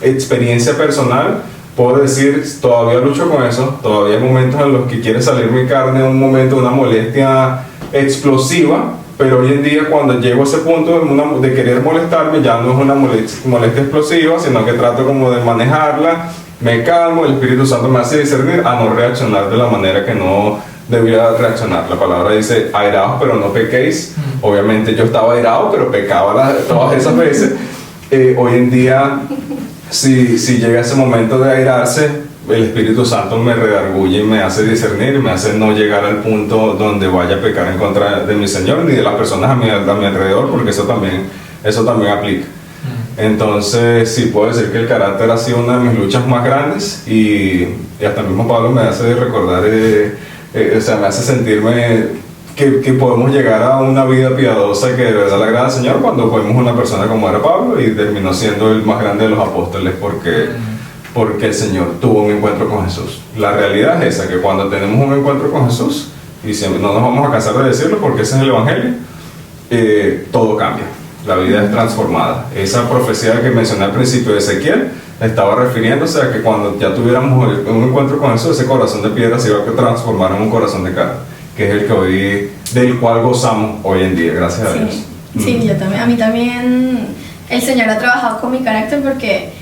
A: experiencia personal, puedo decir, todavía lucho con eso, todavía hay momentos en los que quiere salir mi carne, un momento, una molestia explosiva, pero hoy en día cuando llego a ese punto de querer molestarme, ya no es una molestia explosiva, sino que trato como de manejarla, me calmo, el Espíritu Santo me hace discernir a no reaccionar de la manera que no debía reaccionar. La palabra dice, airaos pero no pequéis. Obviamente yo estaba airado, pero pecaba todas esas veces. Hoy en día, si llega ese momento de airarse, el Espíritu Santo me redarguye y me hace discernir, me hace no llegar al punto donde vaya a pecar en contra de mi Señor ni de las personas a mi alrededor, porque eso también aplica. Entonces sí puedo decir que el carácter ha sido una de mis luchas más grandes, y hasta el mismo Pablo me hace recordar, o sea, me hace sentirme que podemos llegar a una vida piadosa que de verdad le agrada al Señor cuando fuimos una persona como era Pablo, y terminó siendo el más grande de los apóstoles porque el Señor tuvo un encuentro con Jesús. La realidad es esa, que cuando tenemos un encuentro con Jesús, y siempre, no nos vamos a cansar de decirlo porque ese es el Evangelio, todo cambia, la vida es transformada. Esa profecía que mencioné al principio de Ezequiel estaba refiriéndose a que cuando ya tuviéramos un encuentro con Jesús, ese corazón de piedra se iba a transformar en un corazón de carne, que es el que del cual gozamos hoy en día, gracias a Dios.
B: Sí, yo también, a mí también el Señor ha trabajado con mi carácter, porque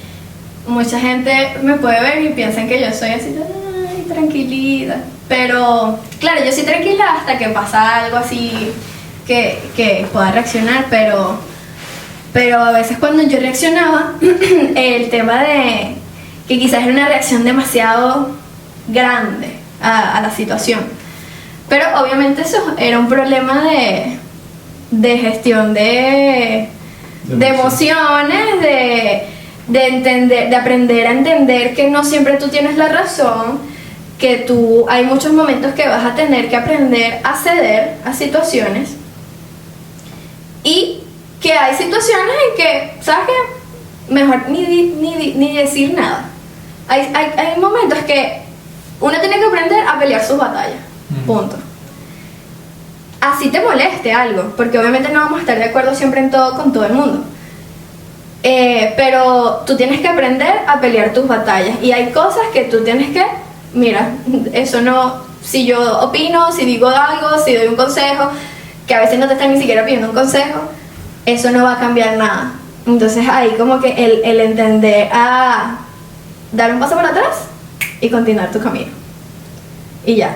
B: mucha gente me puede ver y piensan que yo soy así, ay, tranquilita, pero claro, yo soy tranquila hasta que pasa algo así que pueda reaccionar, pero a veces cuando yo reaccionaba, el tema de que quizás era una reacción demasiado grande a la situación. Pero obviamente eso era un problema de gestión de emociones, de entender, de aprender a entender que no siempre tú tienes la razón, que hay muchos momentos que vas a tener que aprender a ceder a situaciones, y que hay situaciones en que, ¿sabes qué? Mejor ni decir nada. Hay momentos que uno tiene que aprender a pelear sus batallas, punto. Así te moleste algo, porque obviamente no vamos a estar de acuerdo siempre en todo con todo el mundo. Pero tú tienes que aprender a pelear tus batallas, y hay cosas que tú tienes que, mira, eso no, si yo opino, si digo algo, si doy un consejo, que a veces no te están ni siquiera pidiendo un consejo, eso no va a cambiar nada. Entonces ahí como que el entender a dar un paso para atrás y continuar tu camino, y ya.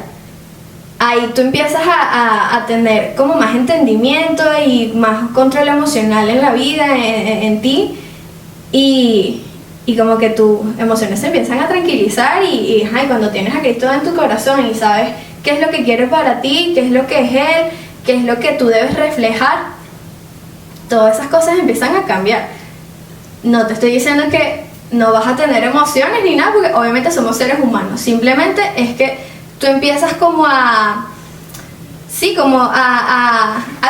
B: Ahí tú empiezas a tener como más entendimiento y más control emocional en la vida, en ti, y como que tus emociones se empiezan a tranquilizar, y cuando tienes a Cristo en tu corazón y sabes qué es lo que quiere para ti, qué es lo que es Él, qué es lo que tú debes reflejar, todas esas cosas empiezan a cambiar. No te estoy diciendo que no vas a tener emociones ni nada, porque obviamente somos seres humanos, simplemente es que tú empiezas como a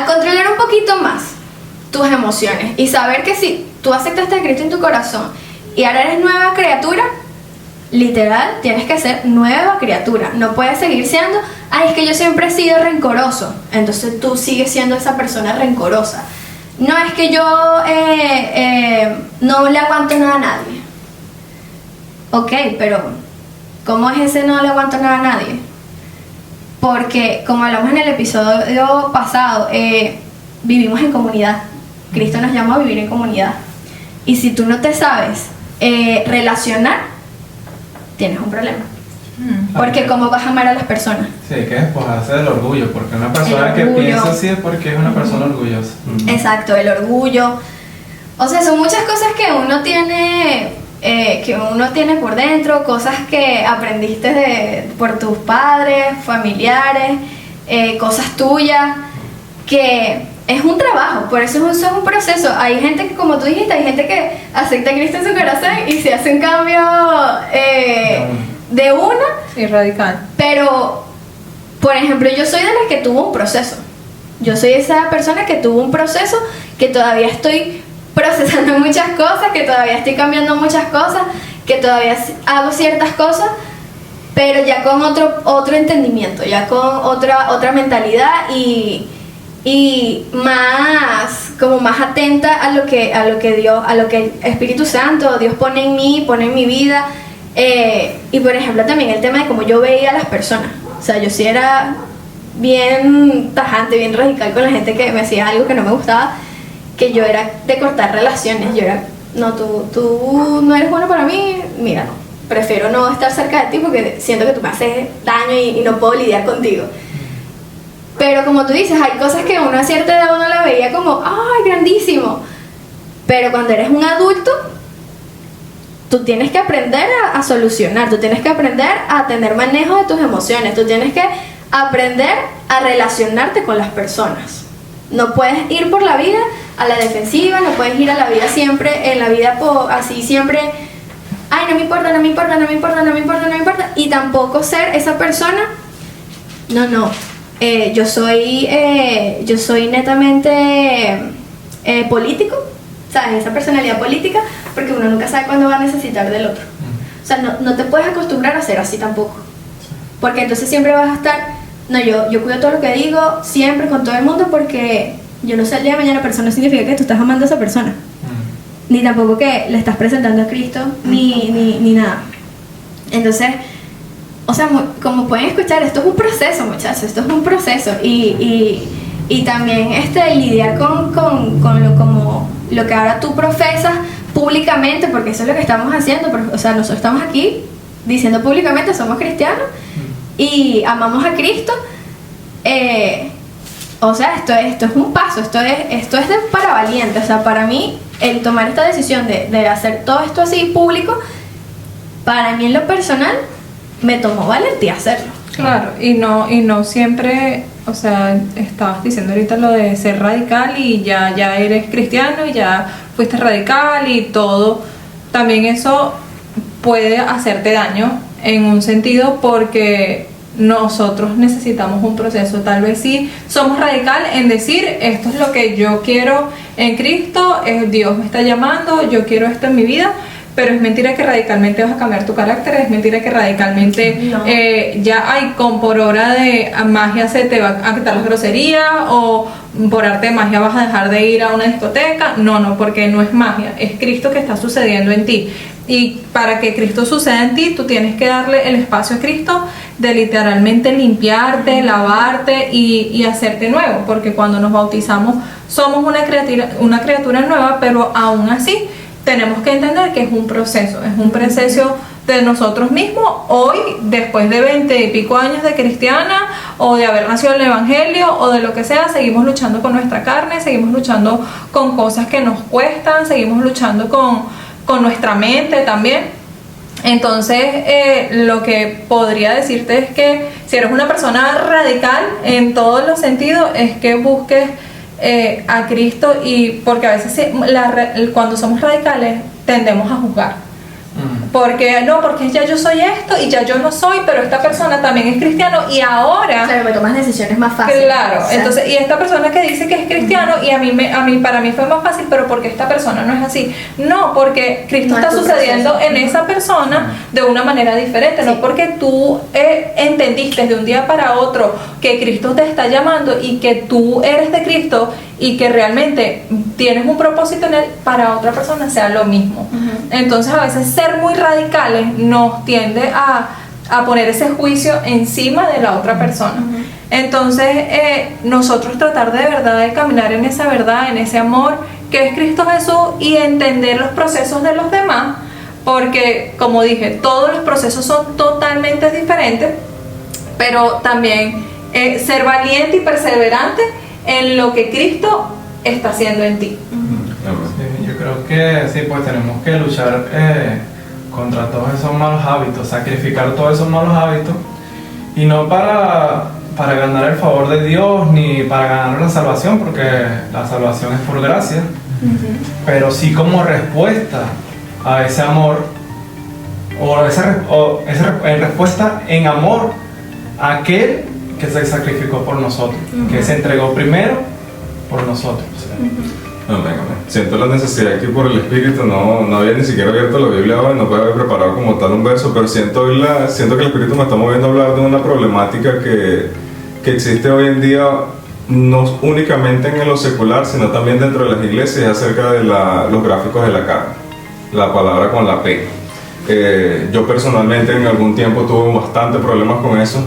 B: controlar un poquito más tus emociones, y saber que si tú aceptaste a Cristo en tu corazón y ahora eres nueva criatura, literal, tienes que ser nueva criatura. No puedes seguir siendo, es que yo siempre he sido rencoroso, entonces tú sigues siendo esa persona rencorosa. No, es que yo no le aguanto nada a nadie. Ok, pero ¿cómo es ese no le aguanto nada a nadie? Porque, como hablamos en el episodio pasado, vivimos en comunidad. Cristo nos llama a vivir en comunidad. Y si tú no te sabes relacionar, tienes un problema. Porque ¿cómo vas a amar a las personas?
C: Sí, hay que despojarse del orgullo, porque una persona que piensa así es porque es una persona orgullosa.
B: Exacto, el orgullo. O sea, son muchas cosas que uno tiene por dentro, cosas que aprendiste por tus padres, familiares, cosas tuyas, que es un trabajo, por eso es un proceso. Hay gente que, como tú dijiste, hay gente que acepta a Cristo en su corazón y se hace un cambio de una.
D: Sí, radical.
B: Pero, por ejemplo, yo soy de las que tuvo un proceso. Yo soy esa persona que tuvo un proceso, que todavía estoy procesando muchas cosas, que todavía estoy cambiando muchas cosas, que todavía hago ciertas cosas, pero ya con otro entendimiento, ya con otra mentalidad, y más atenta a lo que Dios, a lo que el Espíritu Santo, Dios pone en mí, pone en mi vida. Y por ejemplo también el tema de cómo yo veía a las personas. O sea, yo sí era bien tajante, bien radical con la gente que me hacía algo que no me gustaba, que yo era de cortar relaciones. Yo era, no, tú no eres bueno para mí, mira, no, prefiero no estar cerca de ti porque siento que tú me haces daño y no puedo lidiar contigo. Pero como tú dices, hay cosas que uno a cierta edad uno la veía como, ¡ay, grandísimo! Pero cuando eres un adulto, tú tienes que aprender a solucionar, tú tienes que aprender a tener manejo de tus emociones, tú tienes que aprender a relacionarte con las personas. No puedes ir por la vida a la defensiva, no puedes ir a la vida siempre, en la vida así siempre, ¡ay, no me importa, no me importa, no me importa, no me importa, no me importa! Y tampoco ser esa persona, no. Yo soy netamente político, ¿sabes? Esa personalidad política, porque uno nunca sabe cuándo va a necesitar del otro. O sea, no te puedes acostumbrar a ser así tampoco, porque entonces siempre vas a estar, no, yo cuido todo lo que digo, siempre con todo el mundo, porque yo no sé el día de mañana, pero eso no significa que tú estás amando a esa persona, ni tampoco que le estás presentando a Cristo, ni nada. Entonces, o sea, como pueden escuchar, esto es un proceso, muchachos, esto es un proceso, y también lidiar con lo que ahora tú profesas públicamente, porque eso es lo que estamos haciendo. O sea, nosotros estamos aquí diciendo públicamente somos cristianos y amamos a Cristo. O sea, esto es un paso, esto es para valientes. O sea, para mí, el tomar esta decisión de hacer todo esto así público, para mí en lo personal, me tomó valentía hacerlo.
D: Claro, y no siempre, o sea, estabas diciendo ahorita lo de ser radical y ya eres cristiano y ya fuiste radical y todo,
E: también eso puede hacerte daño en un sentido porque nosotros necesitamos un proceso. Tal vez sí somos radical en decir esto es lo que yo quiero en Cristo, Dios me está llamando, yo quiero esto en mi vida, pero es mentira que radicalmente vas a cambiar tu carácter, es mentira que radicalmente
B: No.
E: ya hay por obra de magia se te va a quitar las groserías o por arte de magia vas a dejar de ir a una discoteca. No, porque no es magia, es Cristo que está sucediendo en ti. Y para que Cristo suceda en ti, tú tienes que darle el espacio a Cristo de literalmente limpiarte, lavarte y hacerte nuevo, porque cuando nos bautizamos somos una criatura nueva, pero aún así tenemos que entender que es un proceso de nosotros mismos. Hoy, después de 20 y pico años de cristiana o de haber nacido en el evangelio o de lo que sea, seguimos luchando con nuestra carne, seguimos luchando con cosas que nos cuestan, seguimos luchando con nuestra mente también. Entonces, lo que podría decirte es que si eres una persona radical en todos los sentidos, es que busques a Cristo, y porque a veces cuando somos radicales tendemos a juzgar. Porque ya yo soy esto y ya yo no soy, pero esta persona también es cristiano y ahora
B: Claro, me tomas decisiones más fáciles.
E: claro,
B: O sea,
E: entonces, y esta persona que dice que es cristiano y para mí fue más fácil, pero porque esta persona no es así. No, porque Cristo
B: No
E: está
B: es tu
E: sucediendo
B: proceso.
E: en esa persona de una manera diferente, no porque tú entendiste de un día para otro que Cristo te está llamando y que tú eres de Cristo y que realmente tienes un propósito en él, para otra persona sea lo mismo. Entonces, a veces ser muy radicales nos tiende a poner ese juicio encima de la otra persona. Entonces, nosotros tratar de verdad de caminar en esa verdad, en ese amor que es Cristo Jesús, y entender los procesos de los demás, porque como dije, todos los procesos son totalmente diferentes, pero también ser valiente y perseverante en lo que Cristo está haciendo en ti.
C: Sí, yo creo que sí, pues tenemos que luchar contra todos esos malos hábitos, sacrificar todos esos malos hábitos, y no para ganar el favor de Dios ni para ganar la salvación, porque la salvación es por gracia, pero sí como respuesta a ese amor, en respuesta en amor a aquel que se sacrificó por nosotros, que se entregó primero por nosotros.
A: Amén, amén. Siento la necesidad aquí por el Espíritu, no había ni siquiera abierto la Biblia hoy, no puedo haber preparado como tal un verso, pero siento que el Espíritu me está moviendo a hablar de una problemática que existe hoy en día, no únicamente en lo secular, sino también dentro de las iglesias, acerca de los gráficos de la carne, la palabra con la P. Yo personalmente en algún tiempo tuve bastante problemas con eso,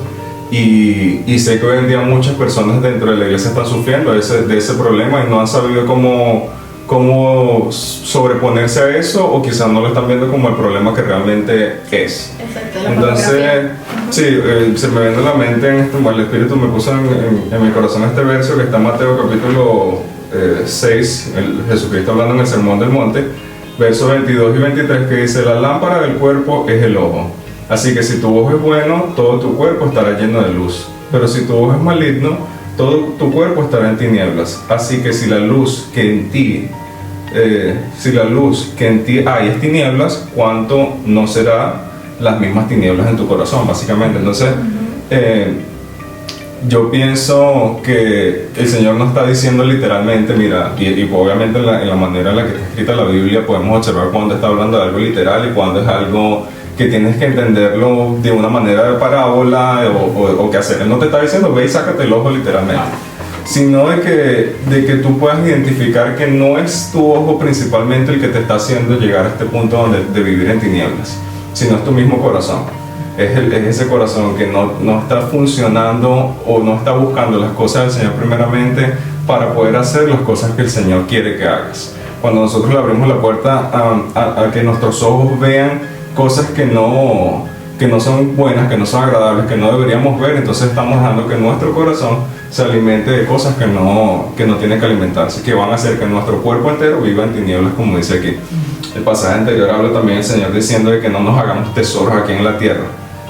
A: y sé que hoy en día muchas personas dentro de la iglesia están sufriendo de ese problema y no han sabido cómo sobreponerse a eso, o quizás no lo están viendo como el problema que realmente es.
B: Exacto, la
A: Entonces,
B: fotografía.
A: sí, se me viene a la mente, el Espíritu me puso en mi corazón este verso que está en Mateo capítulo 6, Jesucristo hablando en el Sermón del Monte, versos 22 y 23, que dice: la lámpara del cuerpo es el ojo. Así que si tu ojo es bueno, todo tu cuerpo estará lleno de luz. Pero si tu ojo es maligno, todo tu cuerpo estará en tinieblas. Así que si la luz que en ti hay es tinieblas, ¿cuánto no será las mismas tinieblas en tu corazón? Básicamente. Entonces, yo pienso que el Señor nos está diciendo literalmente, mira, y obviamente en la manera en la que está escrita la Biblia podemos observar cuando está hablando de algo literal y cuando es algo que tienes que entenderlo de una manera de parábola o qué hacer. Él no te está diciendo ve y sácate el ojo literalmente, sino de que tú puedas identificar que no es tu ojo principalmente el que te está haciendo llegar a este punto de vivir en tinieblas, sino es tu mismo corazón. Es ese corazón que no está funcionando o no está buscando las cosas del Señor primeramente para poder hacer las cosas que el Señor quiere que hagas. Cuando nosotros le abrimos la puerta a que nuestros ojos vean cosas que no son buenas, que no son agradables, que no deberíamos ver, entonces estamos dejando que nuestro corazón se alimente de cosas que no tiene que alimentarse, que van a hacer que nuestro cuerpo entero viva en tinieblas, como dice aquí. El pasaje anterior habla también el Señor diciendo de que no nos hagamos tesoros aquí en la tierra,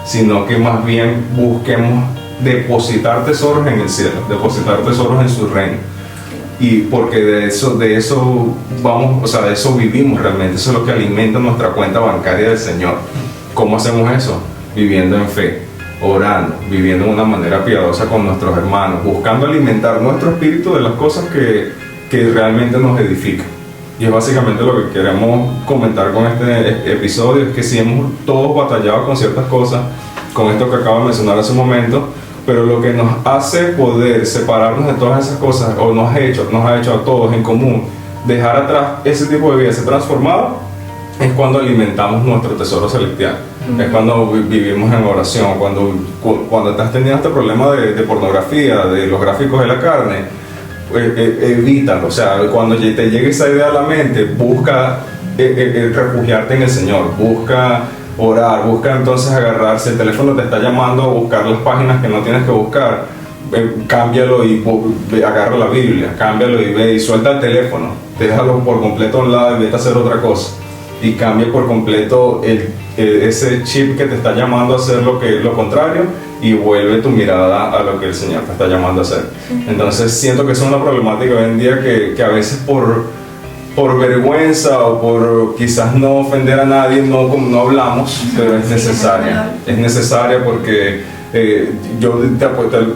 A: sino que más bien busquemos depositar tesoros en el cielo, depositar tesoros en su reino. y porque de eso vamos, o sea, de eso vivimos realmente, eso es lo que alimenta nuestra cuenta bancaria del Señor. ¿Cómo hacemos eso? Viviendo en fe, orando, viviendo de una manera piadosa con nuestros hermanos, buscando alimentar nuestro espíritu de las cosas que realmente nos edifican. Y es básicamente lo que queremos comentar con este episodio, es que si hemos todos batallado con ciertas cosas, con esto que acabo de mencionar hace un momento, pero lo que nos hace poder separarnos de todas esas cosas, o nos ha hecho a todos en común dejar atrás ese tipo de vida, ser transformado, es cuando alimentamos nuestro tesoro celestial. Es cuando vivimos en oración, cuando estás teniendo este problema de pornografía, de los gráficos de la carne, evítalo. O sea, cuando te llegue esa idea a la mente, busca refugiarte en el Señor, busca orar, busca entonces agarrarse, el teléfono te está llamando a buscar las páginas que no tienes que buscar, cámbialo y agarra la Biblia, cámbialo y ve y suelta el teléfono, déjalo por completo a un lado y vete a hacer otra cosa y cambia por completo ese chip que te está llamando a hacer lo contrario y vuelve tu mirada a lo que el Señor te está llamando a hacer. Entonces siento que es una problemática hoy en día que a veces por vergüenza o por quizás no ofender a nadie no hablamos, pero es necesaria porque yo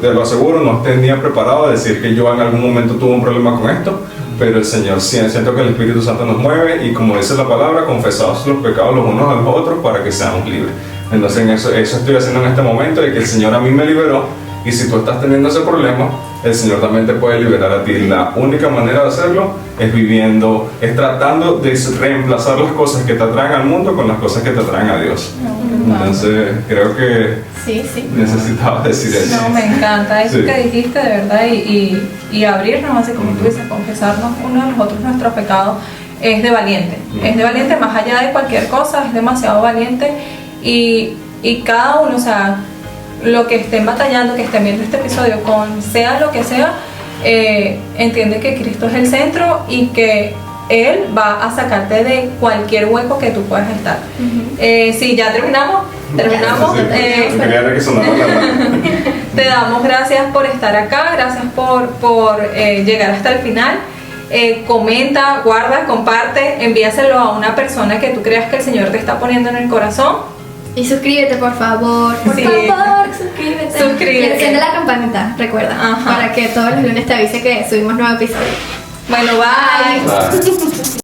A: te lo aseguro, no tenía preparado a decir que yo en algún momento tuve un problema con esto, pero el Señor, siento que el Espíritu Santo nos mueve y como dice la palabra, confesaos los pecados los unos a los otros para que seamos libres. Entonces eso estoy haciendo en este momento, de que el Señor a mí me liberó, y si tú estás teniendo ese problema, el Señor también te puede liberar a ti. La única manera de hacerlo es tratando de reemplazar las cosas que te atraen al mundo con las cosas que te atraen a Dios. Entonces creo que necesitaba decir eso.
E: No, me encanta eso que dijiste, de verdad, y abrirnos, así como tú dices, confesarnos uno de los otros nuestros pecados, es de valiente. Es de valiente más allá de cualquier cosa, es demasiado valiente, y cada uno, o sea, lo que estén batallando, que estén viendo este episodio, sea lo que sea, entiende que Cristo es el centro y que Él va a sacarte de cualquier hueco que tú puedas estar. Sí, ya terminamos. Te damos gracias por estar acá, gracias por llegar hasta el final. Comenta, guarda, comparte, envíaselo a una persona que tú creas que el Señor te está poniendo en el corazón.
B: Y suscríbete, por favor. Por favor, suscríbete. Y enciende la campanita, recuerda. Para que todos los lunes te avise que subimos nuevo episodio.
E: Bueno, bye.